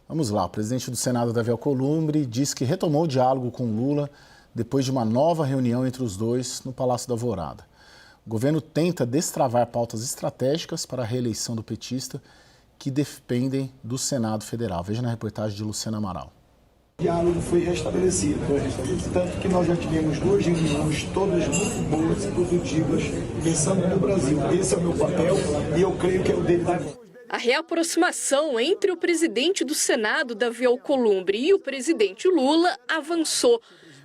Vamos lá, o presidente do Senado, Davi Alcolumbre, diz que retomou o diálogo com Lula depois de uma nova reunião entre os dois no Palácio da Alvorada. O governo tenta destravar pautas estratégicas para a reeleição do petista que dependem do Senado Federal. Veja na reportagem de Luciana Amaral. O diálogo foi restabelecido. Tanto que nós já tivemos 2 reuniões, todas muito boas e produtivas, pensando no Brasil. Esse é o meu papel e eu creio que é o dele também. A reaproximação entre o presidente do Senado, Davi Alcolumbre, e o presidente Lula avançou,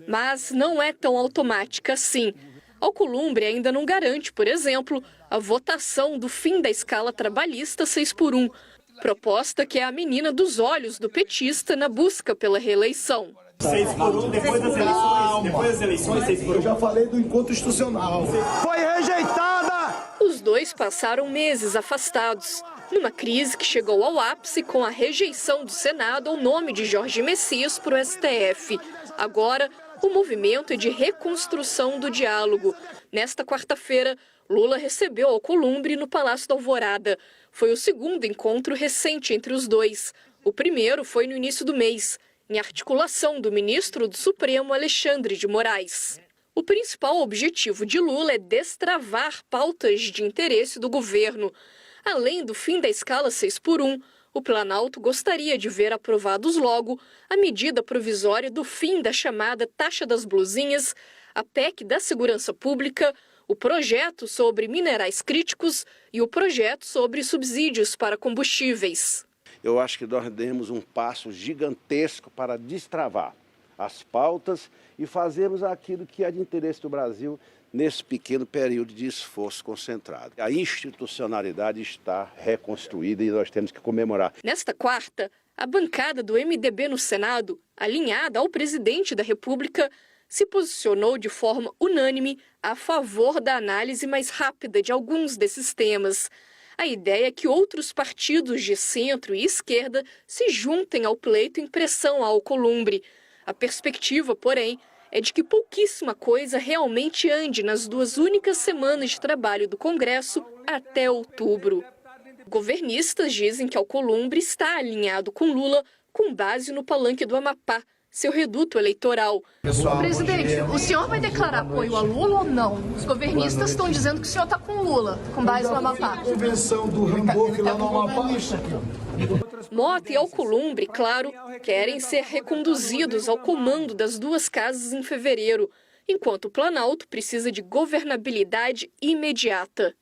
mas não é tão automática assim. Alcolumbre ainda não garante, por exemplo, a votação do fim da escala trabalhista 6x1, proposta que é a menina dos olhos do petista na busca pela reeleição. 6x1 depois das eleições, 6x1. Eu já falei do encontro institucional. Foi rejeitada! Os dois passaram meses afastados, numa crise que chegou ao ápice com a rejeição do Senado ao nome de Jorge Messias para o STF. Agora, o movimento é de reconstrução do diálogo. Nesta quarta-feira, Lula recebeu Alcolumbre no Palácio da Alvorada. Foi o segundo encontro recente entre os dois. O primeiro foi no início do mês, em articulação do ministro do Supremo, Alexandre de Moraes. O principal objetivo de Lula é destravar pautas de interesse do governo. Além do fim da escala 6x1, o Planalto gostaria de ver aprovados logo a medida provisória do fim da chamada taxa das blusinhas, a PEC da segurança pública, o projeto sobre minerais críticos e o projeto sobre subsídios para combustíveis. Eu acho que nós demos um passo gigantesco para destravar as pautas e fazermos aquilo que é de interesse do Brasil nesse pequeno período de esforço concentrado. A institucionalidade está reconstruída e nós temos que comemorar. Nesta quarta, a bancada do MDB no Senado, alinhada ao presidente da República, se posicionou de forma unânime a favor da análise mais rápida de alguns desses temas. A ideia é que outros partidos de centro e esquerda se juntem ao pleito em pressão a Alcolumbre. A perspectiva, porém, é de que pouquíssima coisa realmente ande nas 2 únicas semanas de trabalho do Congresso até outubro. Governistas dizem que Alcolumbre está alinhado com Lula com base no palanque do Amapá, seu reduto eleitoral. Presidente, o senhor vai declarar apoio a Lula ou não? Os governistas estão dizendo que o senhor está com Lula, com base no Amapá. A convenção do Hamburgo lá no Amapá. Mota e Alcolumbre, claro, querem ser reconduzidos ao comando das 2 casas em fevereiro, enquanto o Planalto precisa de governabilidade imediata.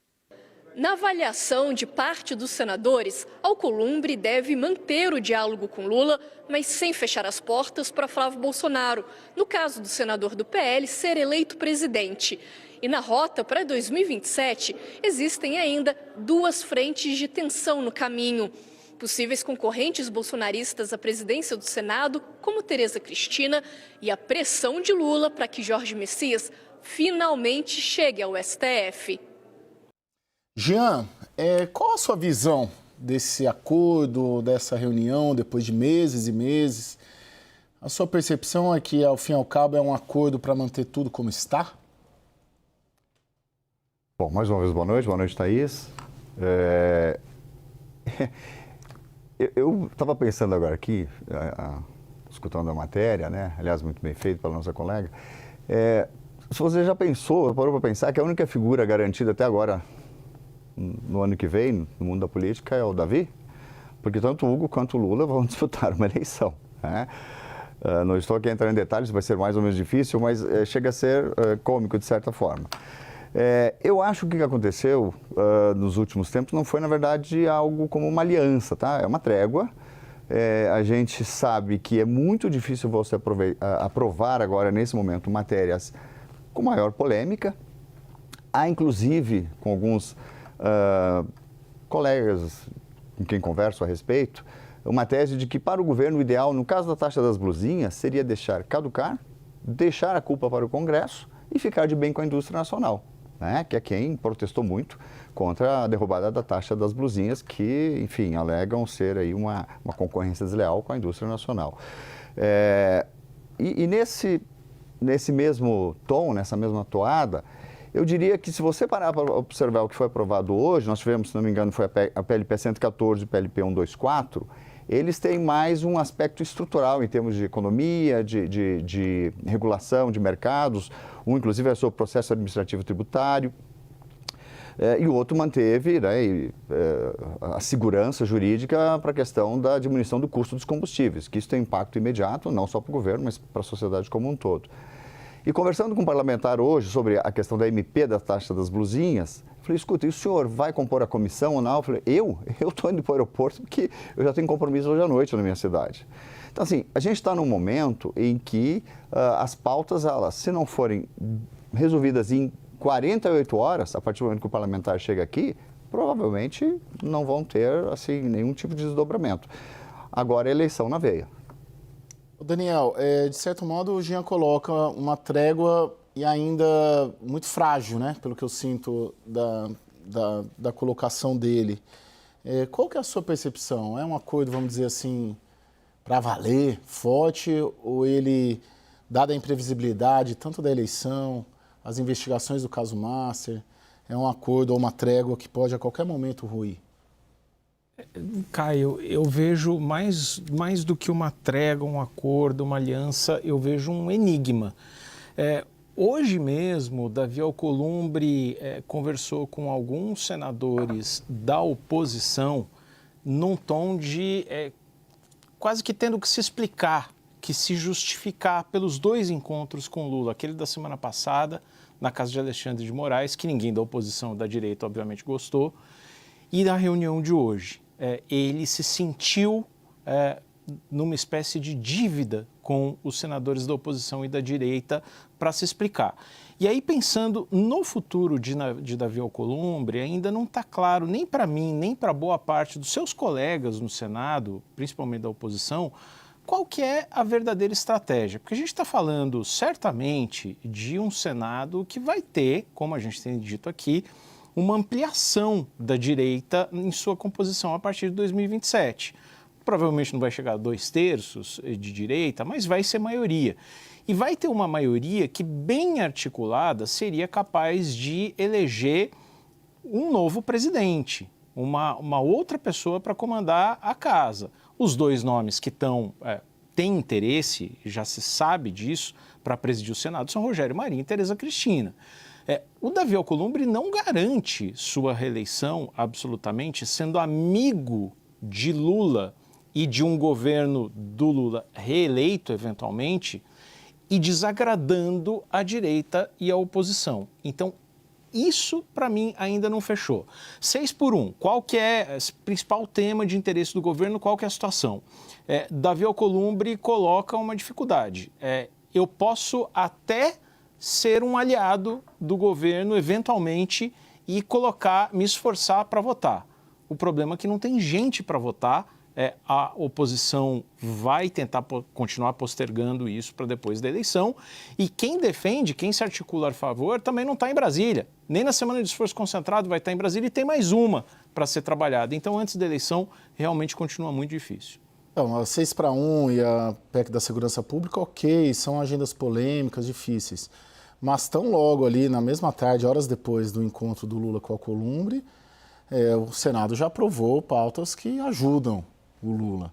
Na avaliação de parte dos senadores, Alcolumbre deve manter o diálogo com Lula, mas sem fechar as portas para Flávio Bolsonaro, no caso do senador do PL ser eleito presidente. E na rota para 2027, existem ainda 2 frentes de tensão no caminho. Possíveis concorrentes bolsonaristas à presidência do Senado, como Tereza Cristina, e a pressão de Lula para que Jorge Messias finalmente chegue ao STF. Jean, qual a sua visão desse acordo, dessa reunião, depois de meses e meses? A sua percepção é que, ao fim e ao cabo, é um acordo para manter tudo como está? Bom, mais uma vez, boa noite, Thaís. Eu estava pensando agora aqui, escutando a matéria, né? Aliás, muito bem feito pela nossa colega. Se você já parou para pensar que a única figura garantida até agora, no ano que vem, no mundo da política, é o Davi? Porque tanto o Hugo quanto o Lula vão disputar uma eleição, né? Não estou aqui entrando em detalhes, vai ser mais ou menos difícil, mas chega a ser cômico de certa forma. Eu acho que o que aconteceu nos últimos tempos não foi, na verdade, algo como uma aliança, tá? É uma trégua. A gente sabe que é muito difícil você aprovar agora, nesse momento, matérias com maior polêmica. Há, inclusive, com alguns colegas com quem converso a respeito, uma tese de que para o governo o ideal, no caso da taxa das blusinhas, seria deixar caducar, deixar a culpa para o Congresso e ficar de bem com a indústria nacional, né? Que é quem protestou muito contra a derrubada da taxa das blusinhas, que, enfim, alegam ser aí uma concorrência desleal com a indústria nacional. E nesse mesmo tom, nessa mesma toada, eu diria que se você parar para observar o que foi aprovado hoje, nós tivemos, se não me engano, foi a PLP 114 e o PLP 124, eles têm mais um aspecto estrutural em termos de economia, de regulação de mercados, um inclusive é sobre o processo administrativo tributário. E o outro manteve, né, a segurança jurídica para a questão da diminuição do custo dos combustíveis, que isso tem impacto imediato, não só para o governo, mas para a sociedade como um todo. E conversando com um parlamentar hoje sobre a questão da MP, da taxa das blusinhas, eu falei, escuta, e o senhor vai compor a comissão ou não? Eu falei, eu estou indo para o aeroporto porque eu já tenho compromisso hoje à noite na minha cidade. Então, assim, a gente está num momento em que as pautas, elas, se não forem resolvidas em 48 horas, a partir do momento que o parlamentar chega aqui, provavelmente não vão ter assim, nenhum tipo de desdobramento. Agora é eleição na veia. Daniel, de certo modo o Jean coloca uma trégua e ainda muito frágil, né? Pelo que eu sinto da colocação dele. Qual que é a sua percepção? É um acordo, vamos dizer assim, para valer, forte, ou ele, dada a imprevisibilidade tanto da eleição, as investigações do caso Master, é um acordo ou uma trégua que pode a qualquer momento ruir? Caio, eu vejo mais do que uma trégua, um acordo, uma aliança, eu vejo um enigma. Hoje mesmo, Davi Alcolumbre conversou com alguns senadores da oposição num tom de quase que tendo que se explicar, que se justificar pelos dois encontros com Lula, aquele da semana passada, na casa de Alexandre de Moraes, que ninguém da oposição, da direita, obviamente, gostou, e da reunião de hoje. Ele se sentiu numa espécie de dívida com os senadores da oposição e da direita para se explicar. E aí, pensando no futuro de Davi Alcolumbre, ainda não está claro, nem para mim, nem para boa parte dos seus colegas no Senado, principalmente da oposição, qual que é a verdadeira estratégia? Porque a gente está falando certamente de um Senado que vai ter, como a gente tem dito aqui, uma ampliação da direita em sua composição a partir de 2027. Provavelmente não vai chegar a 2/3 de direita, mas vai ser maioria. E vai ter uma maioria que, bem articulada, seria capaz de eleger um novo presidente, uma outra pessoa para comandar a casa. Os dois nomes que têm interesse, já se sabe disso, para presidir o Senado são Rogério Marinho e Tereza Cristina. O Davi Alcolumbre não garante sua reeleição absolutamente sendo amigo de Lula e de um governo do Lula reeleito eventualmente e desagradando a direita e a oposição. Então, isso, para mim, ainda não fechou. 6x1, qual que é o principal tema de interesse do governo, qual que é a situação? Davi Alcolumbre coloca uma dificuldade. Eu posso até ser um aliado do governo, eventualmente, e me esforçar para votar. O problema é que não tem gente para votar, a oposição vai tentar continuar postergando isso para depois da eleição, e quem defende, quem se articula a favor, também não está em Brasília. Nem na semana de esforço concentrado vai estar em Brasília e tem mais uma para ser trabalhada. Então, antes da eleição, realmente continua muito difícil. Então, a 6x1 e a PEC da Segurança Pública, ok, são agendas polêmicas, difíceis. Mas tão logo ali, na mesma tarde, horas depois do encontro do Lula com o Alcolumbre, o Senado já aprovou pautas que ajudam o Lula.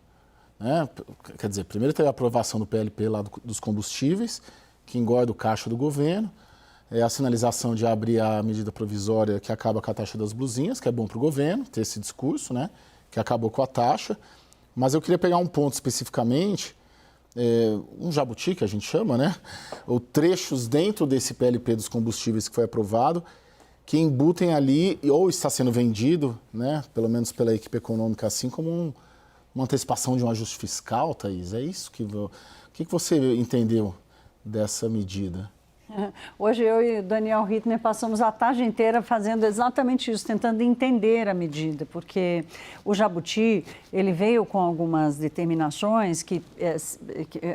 Né? Quer dizer, primeiro teve a aprovação do PLP lá dos combustíveis, que engorda o caixa do governo, a sinalização de abrir a medida provisória que acaba com a taxa das blusinhas, que é bom para o governo ter esse discurso, né? Que acabou com a taxa. Mas eu queria pegar um ponto especificamente, um jabuti, que a gente chama, né? Ou trechos dentro desse PLP dos combustíveis que foi aprovado, que embutem ali, ou está sendo vendido, né? Pelo menos pela equipe econômica, assim como uma antecipação de um ajuste fiscal, Thaís. É isso que... O que você entendeu dessa medida? Hoje eu e o Daniel Rittner passamos a tarde inteira fazendo exatamente isso, tentando entender a medida, porque o jabuti, ele veio com algumas determinações que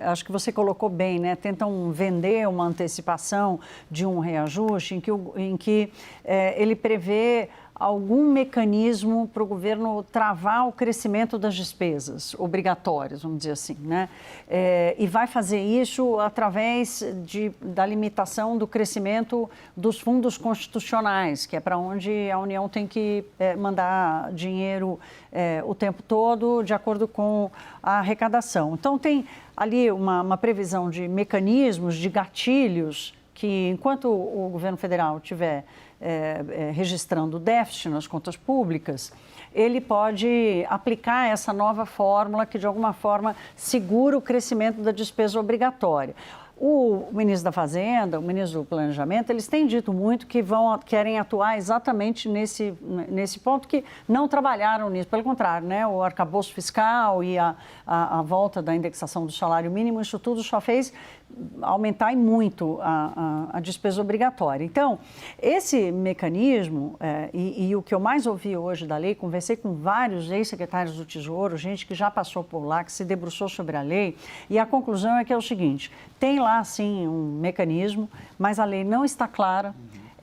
acho que você colocou bem, né? Tentam vender uma antecipação de um reajuste em que ele prevê algum mecanismo para o governo travar o crescimento das despesas obrigatórias, vamos dizer assim, né? E vai fazer isso através da limitação do crescimento dos fundos constitucionais, que é para onde a União tem que mandar dinheiro o tempo todo, de acordo com a arrecadação. Então, tem ali uma previsão de mecanismos, de gatilhos, que enquanto o governo federal estiver registrando déficit nas contas públicas, ele pode aplicar essa nova fórmula que, de alguma forma, segura o crescimento da despesa obrigatória. O ministro da Fazenda, o ministro do Planejamento, eles têm dito muito que querem atuar exatamente nesse ponto, que não trabalharam nisso. Pelo contrário, né? O arcabouço fiscal e a volta da indexação do salário mínimo, isso tudo só fez aumentar muito a despesa obrigatória. Então, esse mecanismo, e o que eu mais ouvi hoje da lei, conversei com vários ex-secretários do Tesouro, gente que já passou por lá, que se debruçou sobre a lei, e a conclusão é que é o seguinte: tem lá, sim, um mecanismo, mas a lei não está clara.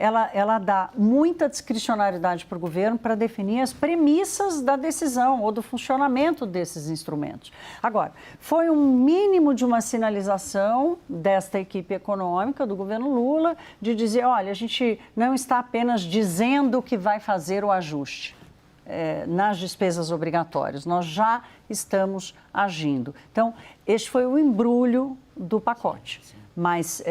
Ela dá muita discricionariedade para o governo para definir as premissas da decisão ou do funcionamento desses instrumentos. Agora, foi um mínimo de uma sinalização desta equipe econômica do governo Lula de dizer, olha, a gente não está apenas dizendo que vai fazer o ajuste nas despesas obrigatórias, nós já estamos agindo. Então, este foi o embrulho do pacote. Mas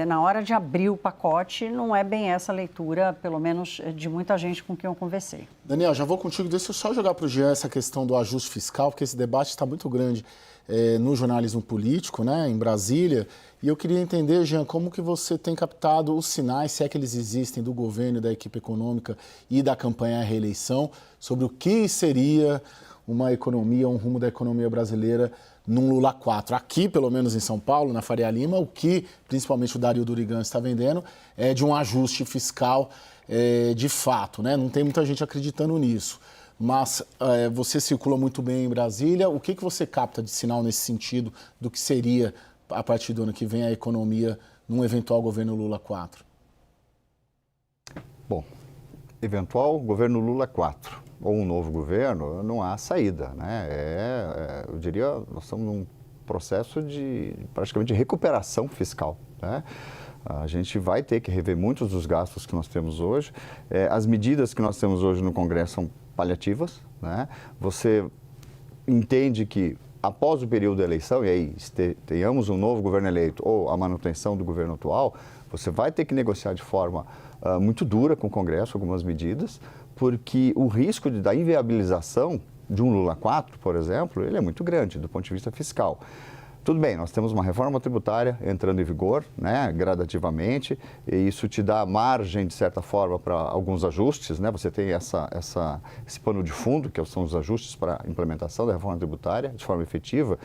na hora de abrir o pacote, não é bem essa leitura, pelo menos de muita gente com quem eu conversei. Daniel, já vou contigo, deixa eu só jogar para o Jean essa questão do ajuste fiscal, porque esse debate está muito grande no jornalismo político, né, em Brasília, e eu queria entender, Jean, como que você tem captado os sinais, se é que eles existem, do governo, da equipe econômica e da campanha à reeleição, sobre o que seria uma economia, um rumo da economia brasileira num Lula 4. Aqui, pelo menos em São Paulo, na Faria Lima, o que principalmente o Dario Durigan está vendendo é de um ajuste fiscal de fato, né? Não tem muita gente acreditando nisso. Mas você circula muito bem em Brasília. O que você capta de sinal nesse sentido do que seria, a partir do ano que vem, a economia num eventual governo Lula 4? Bom, eventual governo Lula 4 ou um novo governo, não há saída, né? Eu diria, nós estamos num processo praticamente de recuperação fiscal, né? A gente vai ter que rever muitos dos gastos que nós temos hoje. As medidas que nós temos hoje no Congresso são paliativas, né? Você entende que após o período da eleição, e aí tenhamos um novo governo eleito ou a manutenção do governo atual, você vai ter que negociar de forma muito dura com o Congresso algumas medidas, porque o risco da inviabilização de um Lula 4, por exemplo, ele é muito grande do ponto de vista fiscal. Tudo bem, nós temos uma reforma tributária entrando em vigor, né, gradativamente, e isso te dá margem, de certa forma, para alguns ajustes, né? Você tem esse pano de fundo, que são os ajustes para a implementação da reforma tributária de forma efetiva,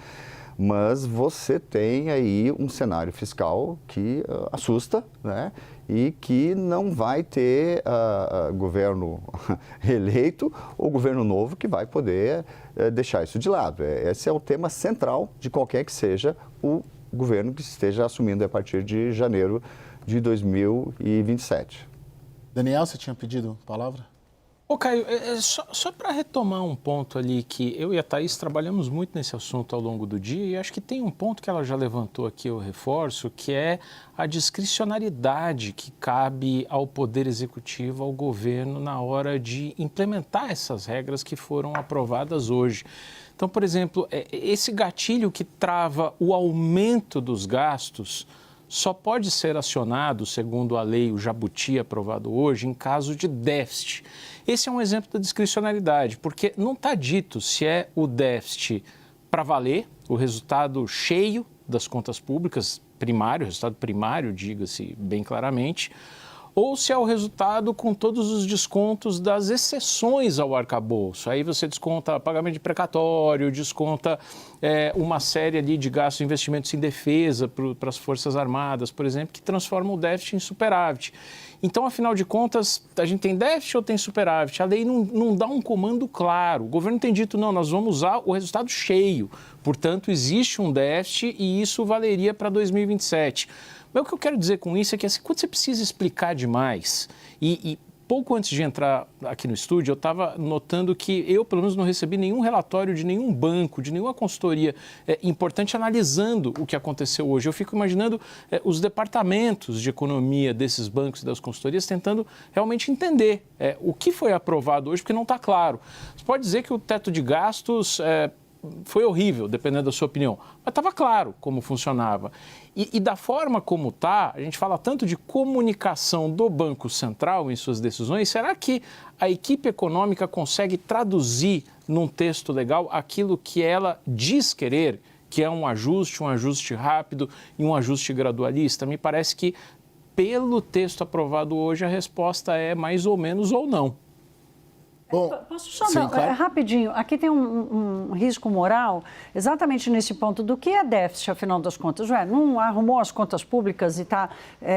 mas você tem aí um cenário fiscal que assusta, né? E que não vai ter governo eleito ou governo novo que vai poder deixar isso de lado. Esse é o tema central de qualquer que seja o governo que esteja assumindo a partir de janeiro de 2027. Daniel, você tinha pedido palavra? Ô, Caio, só para retomar um ponto ali que eu e a Thaís trabalhamos muito nesse assunto ao longo do dia, e acho que tem um ponto que ela já levantou aqui, eu reforço, que é a discricionariedade que cabe ao Poder Executivo, ao governo, na hora de implementar essas regras que foram aprovadas hoje. Então, por exemplo, esse gatilho que trava o aumento dos gastos só pode ser acionado, segundo a lei, o Jabuti aprovado hoje, em caso de déficit. Esse é um exemplo da discricionariedade, porque não está dito se é o déficit para valer, o resultado cheio das contas públicas, primário, resultado primário, diga-se bem claramente, ou se é o resultado com todos os descontos das exceções ao arcabouço. Aí você desconta pagamento de precatório, desconta uma série ali de gastos e investimentos em defesa para as Forças Armadas, por exemplo, que transformam o déficit em superávit. Então, afinal de contas, a gente tem déficit ou tem superávit? A lei não dá um comando claro. O governo tem dito, não, nós vamos usar o resultado cheio. Portanto, existe um déficit e isso valeria para 2027. Mas o que eu quero dizer com isso é que assim, quando você precisa explicar demais e pouco antes de entrar aqui no estúdio, eu estava notando que eu, pelo menos, não recebi nenhum relatório de nenhum banco, de nenhuma consultoria importante analisando o que aconteceu hoje. Eu fico imaginando os departamentos de economia desses bancos e das consultorias tentando realmente entender o que foi aprovado hoje, porque não está claro. Você pode dizer que o teto de gastos foi horrível, dependendo da sua opinião, mas estava claro como funcionava. E da forma como está, a gente fala tanto de comunicação do Banco Central em suas decisões, será que a equipe econômica consegue traduzir num texto legal aquilo que ela diz querer, que é um ajuste rápido e um ajuste gradualista? Me parece que, pelo texto aprovado hoje, a resposta é mais ou menos ou não. Bom, posso só dar, claro. Rapidinho, aqui tem um risco moral exatamente nesse ponto do que é déficit, afinal das contas. Não arrumou as contas públicas e está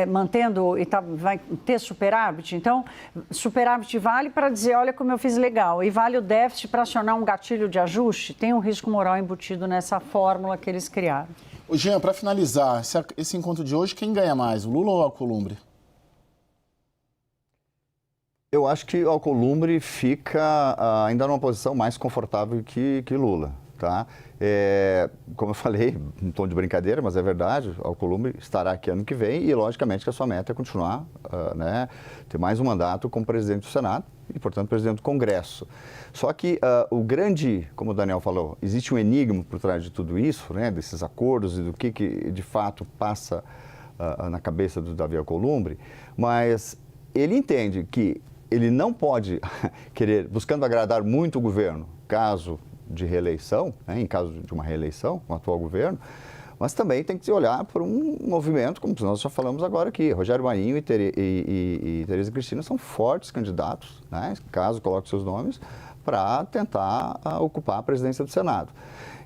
mantendo, e vai ter superávit. Então, superávit vale para dizer, olha como eu fiz legal, e vale o déficit para acionar um gatilho de ajuste. Tem um risco moral embutido nessa fórmula que eles criaram. Ô Jean, para finalizar, esse encontro de hoje, quem ganha mais, o Lula ou o Alcolumbre? Eu acho que o Alcolumbre fica ainda numa posição mais confortável que Lula, tá? Como eu falei, em tom de brincadeira, mas é verdade, o Alcolumbre estará aqui ano que vem e, logicamente, que a sua meta é continuar, ter mais um mandato como presidente do Senado e, portanto, presidente do Congresso. Só que o grande, como o Daniel falou, existe um enigma por trás de tudo isso, né, desses acordos e do que de fato passa na cabeça do Davi Alcolumbre, mas ele entende que ele não pode querer, buscando agradar muito o governo, caso de reeleição, né, em caso de uma reeleição, o atual governo, mas também tem que se olhar para um movimento, como nós já falamos agora aqui. Rogério Marinho e Tereza Cristina são fortes candidatos, né, caso coloque seus nomes, para tentar ocupar a presidência do Senado.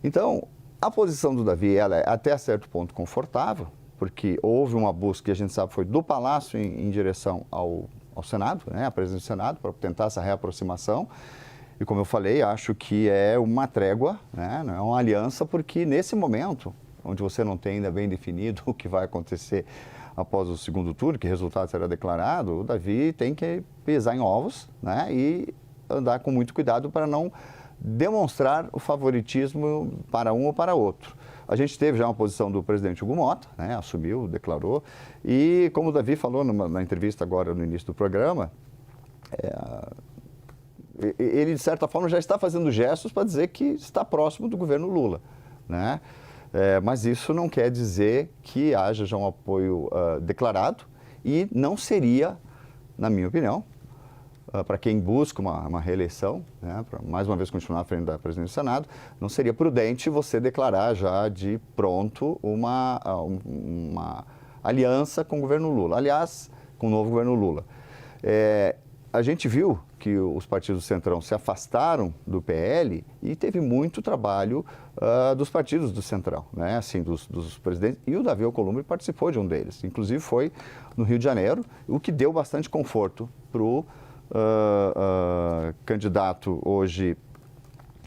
Então, a posição do Davi ela é até certo ponto confortável, porque houve uma busca que a gente sabe foi do Palácio em direção ao Senado, né, a presidência do Senado, para tentar essa reaproximação. E como eu falei, acho que é uma trégua, né, não é uma aliança, porque nesse momento, onde você não tem ainda bem definido o que vai acontecer após o segundo turno, que resultado será declarado, o Davi tem que pisar em ovos, né, e andar com muito cuidado para não demonstrar o favoritismo para um ou para outro. A gente teve já uma posição do presidente Hugo Mota, né, assumiu, declarou, e como o Davi falou na entrevista agora no início do programa, ele de certa forma já está fazendo gestos para dizer que está próximo do governo Lula, né? Mas isso não quer dizer que haja já um apoio declarado e não seria, na minha opinião, para quem busca uma reeleição, né, para mais uma vez continuar à frente da presidência do Senado, não seria prudente você declarar já de pronto uma aliança com o governo Lula, aliás, com o novo governo Lula. A gente viu que os partidos do Centrão se afastaram do PL e teve muito trabalho dos partidos do Centrão, né, assim, dos presidentes, e o Davi Alcolumbre participou de um deles, inclusive foi no Rio de Janeiro, o que deu bastante conforto para o candidato hoje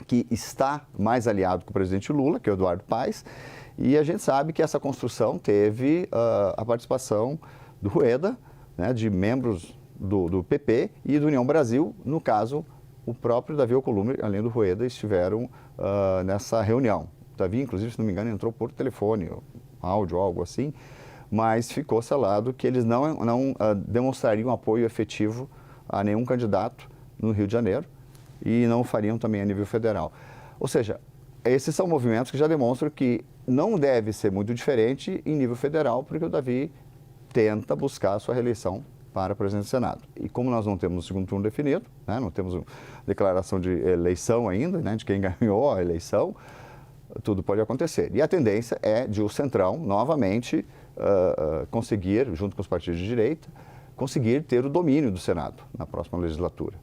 que está mais aliado com o presidente Lula, que é o Eduardo Paes, e a gente sabe que essa construção teve a participação do Rueda, né, de membros do PP e do União Brasil. No caso, o próprio Davi Alcolumbre, além do Rueda, estiveram nessa reunião. O Davi, inclusive, se não me engano, entrou por telefone, áudio, algo assim, mas ficou selado que eles não demonstrariam apoio efetivo a nenhum candidato no Rio de Janeiro e não fariam também a nível federal. Ou seja, esses são movimentos que já demonstram que não deve ser muito diferente em nível federal, porque o Davi tenta buscar a sua reeleição para a presidência do Senado. E como nós não temos o segundo turno definido, né, não temos declaração de eleição ainda, né, de quem ganhou a eleição, tudo pode acontecer. E a tendência é de o Centrão, novamente, conseguir, junto com os partidos de direita, conseguir ter o domínio do Senado na próxima legislatura.